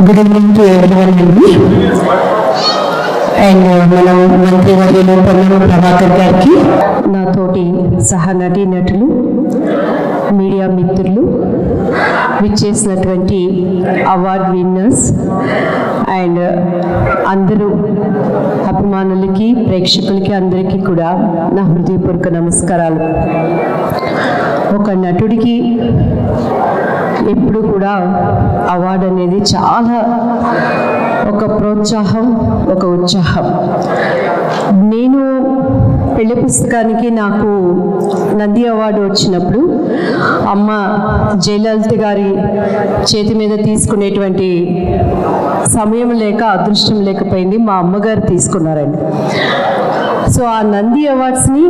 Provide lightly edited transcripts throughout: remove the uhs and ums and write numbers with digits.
Good evening to everyone అండి. And మన మంత్రివర్యులు పొన్నం ప్రభాకర్ గారికి, నాతోటి సహా నటీనటులు, మీడియా మిత్రులు, విచ్చేసినటువంటి అవార్డ్ విన్నర్స్ అండ్ అందరూ అభిమానులకి, ప్రేక్షకులకి అందరికీ కూడా నా హృదయపూర్వక నమస్కారాలు. ఒక నటుడికి ఎప్పుడు కూడా అవార్డు అనేది చాలా ఒక ప్రోత్సాహం, ఒక ఉత్సాహం. నేను పెళ్లి పుస్తకానికి నాకు నంది అవార్డు వచ్చినప్పుడు అమ్మ జయలలిత గారి చేతి మీద తీసుకునేటువంటి సమయం లేక, అదృష్టం లేకపోయింది. మా అమ్మగారు తీసుకున్నారండి. సో ఆ నంది అవార్డ్స్ని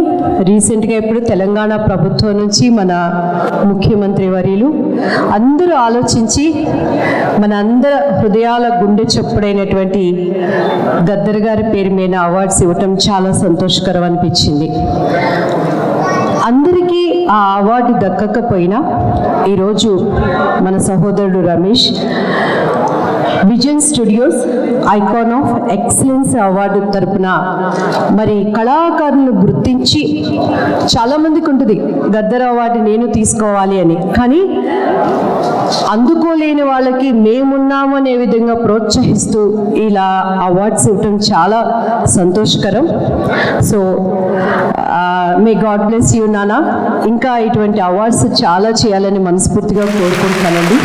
రీసెంట్గా ఇప్పుడు తెలంగాణ ప్రభుత్వం నుంచి మన ముఖ్యమంత్రి వర్యులు అందరూ ఆలోచించి మన అందరి హృదయాల గుండె చప్పుడైనటువంటి గద్దర్ గారి పేరు మీద అవార్డ్స్ ఇవ్వటం చాలా సంతోషకరం అనిపించింది. అందరికీ ఆ అవార్డు దక్కకపోయినా ఈరోజు మన సహోదరుడు Ramesh vision studios icon of excellence award తరపున మరి కళాకారులను గుర్తించి, చాలామందికి ఉంటుంది గద్దర్ అవార్డు నేను తీసుకోవాలి అని, కానీ అందుకోలేని వాళ్ళకి మేమున్నాము అనే విధంగా ప్రోత్సహిస్తూ ఇలా అవార్డ్స్ ఇవ్వటం చాలా సంతోషకరం. So may God bless you నాన్న. ఇంకా ఇటువంటి అవార్డ్స్ చాలా చేయాలని మనస్ఫూర్తిగా కోరుకుంటున్నానండి.